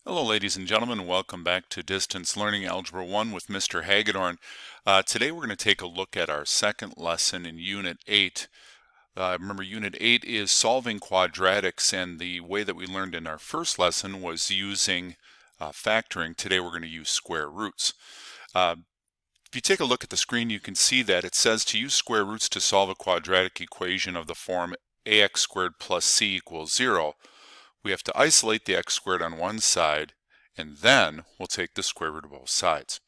Hello ladies and gentlemen, welcome back to Distance Learning Algebra 1 with Mr. Hagedorn. Today we're going to take a look at our second lesson in Unit 8. Remember, Unit 8 is solving quadratics, and the way that we learned in our first lesson was using factoring. Today we're going to use square roots. If you take a look at the screen, you can see that it says to use square roots to solve a quadratic equation of the form ax squared plus c equals 0. We have to isolate the x squared on one side, and then we'll take the square root of both sides.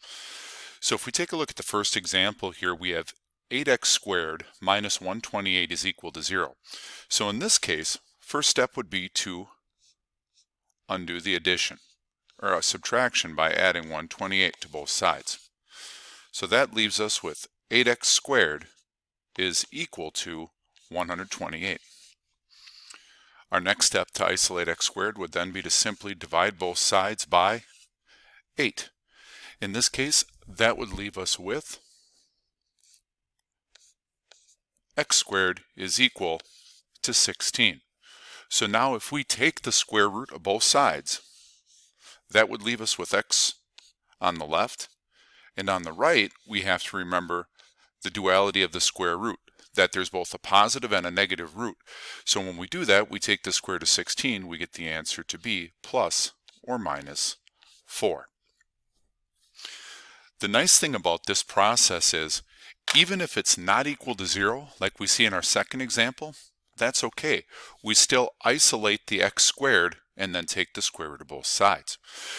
So if we take a look at the first example here, we have 8x squared minus 128 is equal to 0. So in this case, first step would be to undo the addition, or a subtraction, by adding 128 to both sides. So that leaves us with 8x squared is equal to 128. Our next step to isolate x squared would then be to simply divide both sides by 8. In this case, that would leave us with x squared is equal to 16. So now if we take the square root of both sides, that would leave us with x on the left, and on the right we have to remember the duality of the square root, that there's both a positive and a negative root. So when we do that, we take the square root of 16, we get the answer to be plus or minus 4. The nice thing about this process is, even if it's not equal to 0, like we see in our second example, that's okay. We still isolate the x squared and then take the square root of both sides.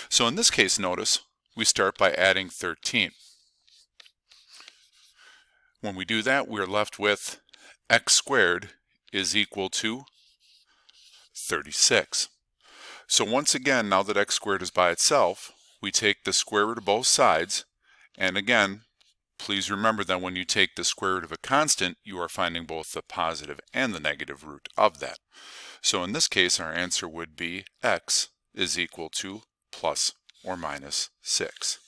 So in this case, notice, we start by adding 13. When we do that, we're left with x squared is equal to 36. So once again, now that x squared is by itself, we take the square root of both sides, and again, please remember that when you take the square root of a constant, you are finding both the positive and the negative root of that. So in this case, our answer would be x is equal to plus or minus 6.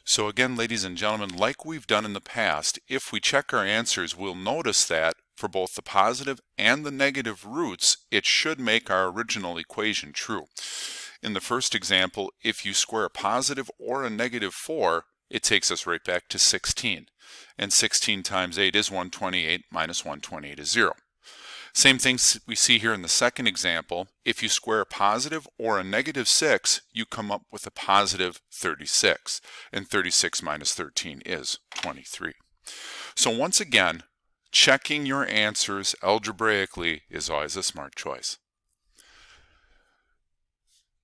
So again, ladies and gentlemen, like we've done in the past, if we check our answers, we'll notice that for both the positive and the negative roots, it should make our original equation true. In the first example, if you square a positive or a negative 4, it takes us right back to 16. And 16 times 8 is 128, minus 128 is 0. Same thing we see here in the second example. If you square a positive or a negative 6, you come up with a positive 36. And 36 minus 13 is 23. So once again, checking your answers algebraically is always a smart choice.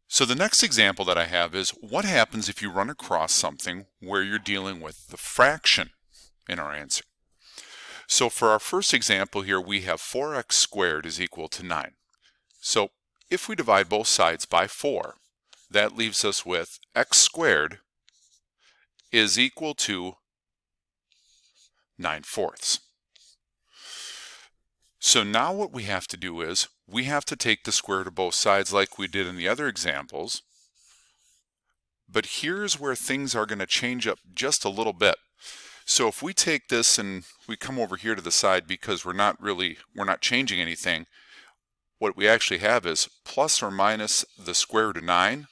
So the next example that I have is, what happens if you run across something where you're dealing with the fraction in our answer? So for our first example here, we have 4x squared is equal to 9. So if we divide both sides by 4, that leaves us with x squared is equal to 9/4. So now what we have to do is, we have to take the square root of both sides like we did in the other examples. But here's where things are going to change up just a little bit. So if we take this and we come over here to the side, because we're not changing anything, what we actually have is plus or minus the square root of 9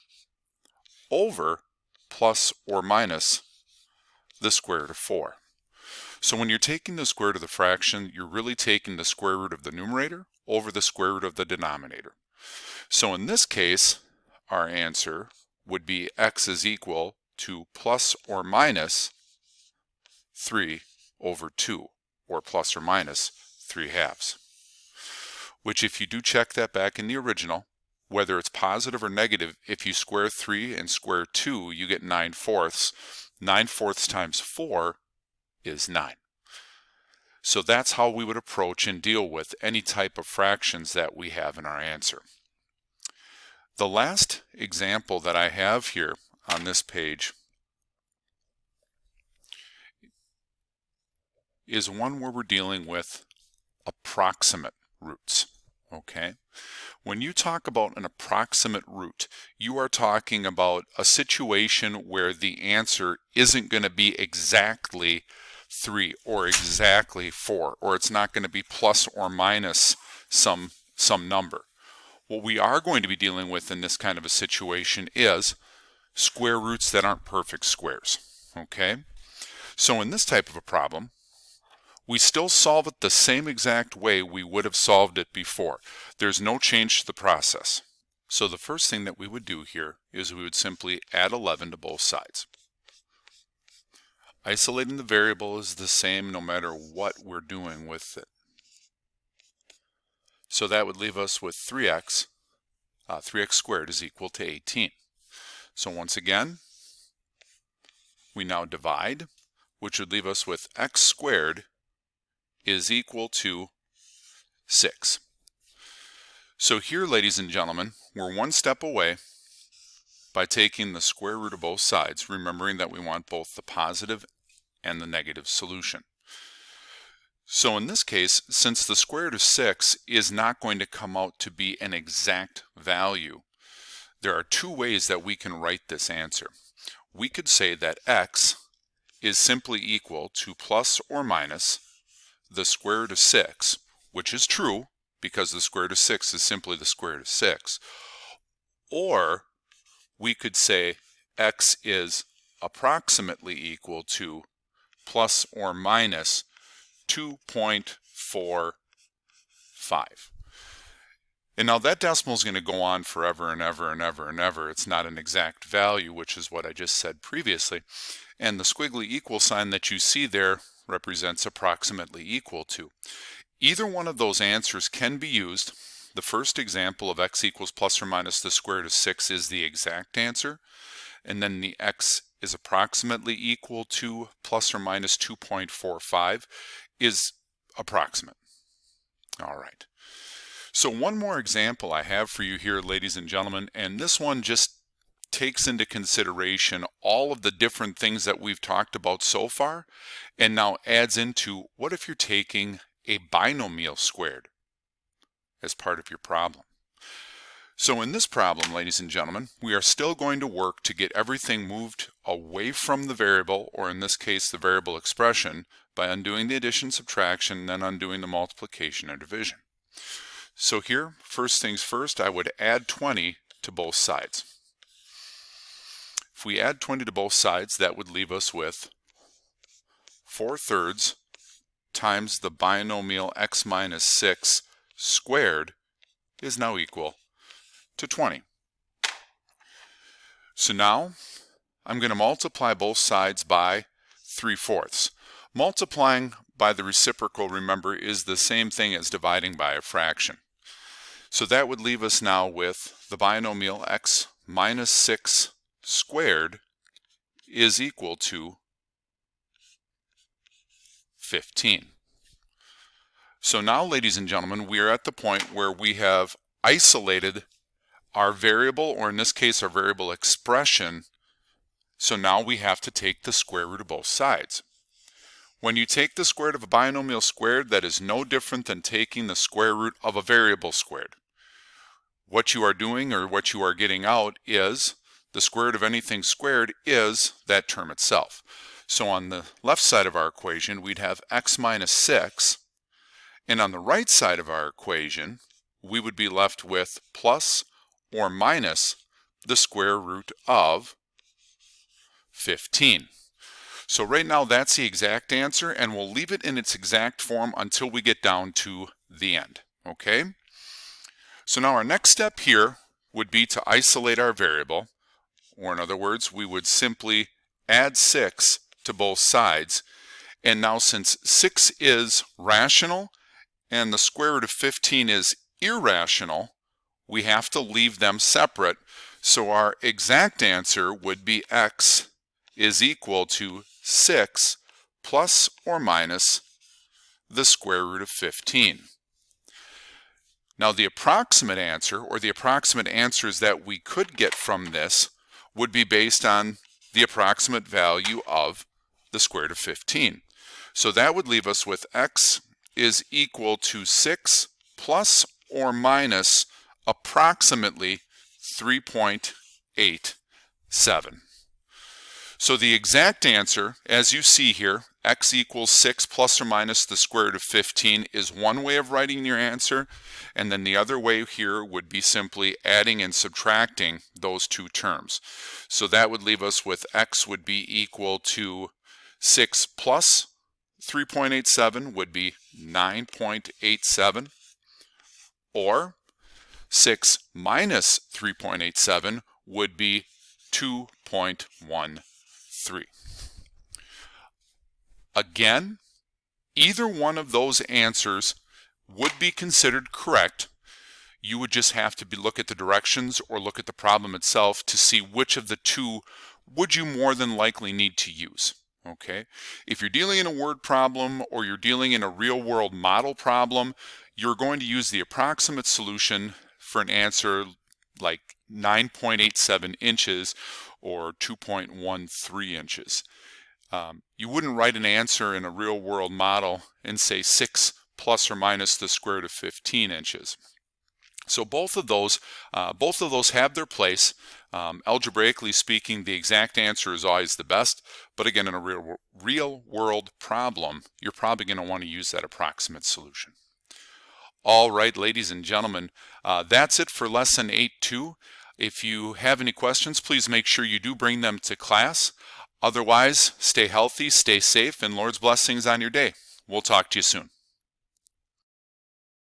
over plus or minus the square root of 4. So when you're taking the square root of the fraction, you're really taking the square root of the numerator over the square root of the denominator. So in this case, our answer would be x is equal to plus or minus 3 over 2, or plus or minus 3/2. Which, if you do check that back in the original, whether it's positive or negative, if you square 3 and square 2, you get 9/4. 9/4 times 4 is 9. So that's how we would approach and deal with any type of fractions that we have in our answer. The last example that I have here on this page is one where we're dealing with approximate roots. Okay? When you talk about an approximate root, you are talking about a situation where the answer isn't going to be exactly 3 or exactly 4, or it's not going to be plus or minus some number. What we are going to be dealing with in this kind of a situation is square roots that aren't perfect squares. Okay? So in this type of a problem, we still solve it the same exact way we would have solved it before. There's no change to the process. So the first thing that we would do here is we would simply add 11 to both sides. Isolating the variable is the same no matter what we're doing with it. So that would leave us with 3x. 3x squared is equal to 18. So once again, we now divide, which would leave us with x squared is equal to 6. So here, ladies and gentlemen, we're one step away by taking the square root of both sides, remembering that we want both the positive and the negative solution. So in this case, since the square root of 6 is not going to come out to be an exact value, there are two ways that we can write this answer. We could say that x is simply equal to plus or minus the square root of 6, which is true because the square root of 6 is simply the square root of 6. Or we could say x is approximately equal to plus or minus 2.45. And now that decimal is going to go on forever and ever and ever and ever. It's not an exact value, which is what I just said previously. And the squiggly equal sign that you see there represents approximately equal to. Either one of those answers can be used. The first example of x equals plus or minus the square root of 6 is the exact answer. And then the x is approximately equal to plus or minus 2.45 is approximate. All right. So one more example I have for you here, ladies and gentlemen, and this one just takes into consideration all of the different things that we've talked about so far, and now adds into what if you're taking a binomial squared as part of your problem. So in this problem, ladies and gentlemen, we are still going to work to get everything moved away from the variable, or in this case the variable expression, by undoing the addition, subtraction, and then undoing the multiplication and division. So here, first things first, I would add 20 to both sides. If we add 20 to both sides, that would leave us with 4/3 times the binomial x minus 6 squared is now equal to 20. So now I'm going to multiply both sides by 3/4. Multiplying by the reciprocal, remember, is the same thing as dividing by a fraction. So that would leave us now with the binomial x minus 6 squared is equal to 15. So now, ladies and gentlemen, we are at the point where we have isolated our variable, or in this case our variable expression. So now we have to take the square root of both sides. When you take the square root of a binomial squared, that is no different than taking the square root of a variable squared. What you are doing, or what you are getting out, is the square root of anything squared is that term itself. So on the left side of our equation, we'd have x minus 6, and on the right side of our equation, we would be left with plus or minus the square root of 15. So right now that's the exact answer, and we'll leave it in its exact form until we get down to the end. Okay? So now our next step here would be to isolate our variable, or in other words, we would simply add 6 to both sides. And now since 6 is rational and the square root of 15 is irrational, we have to leave them separate. So our exact answer would be x is equal to 6 plus or minus the square root of 15. Now the approximate answer, or the approximate answers that we could get from this, would be based on the approximate value of the square root of 15. So that would leave us with x is equal to 6 plus or minus approximately 3.87. So the exact answer, as you see here, x equals 6 plus or minus the square root of 15 is one way of writing your answer, and then the other way here would be simply adding and subtracting those two terms. So that would leave us with x would be equal to 6 plus 3.87 would be 9.87, or 6 minus 3.87 would be 2.13. Again, either one of those answers would be considered correct. You would just have to look at the directions or look at the problem itself to see which of the two would you more than likely need to use. Okay? If you're dealing in a word problem or you're dealing in a real-world model problem, you're going to use the approximate solution for an answer like 9.87 inches or 2.13 inches. You wouldn't write an answer in a real-world model and say 6 plus or minus the square root of 15 inches. So both of those have their place. Algebraically speaking, the exact answer is always the best, but again, in a real-world problem, you're probably going to want to use that approximate solution. All right, ladies and gentlemen, that's it for Lesson 8.2. If you have any questions, please make sure you do bring them to class. Otherwise, stay healthy, stay safe, and Lord's blessings on your day. We'll talk to you soon.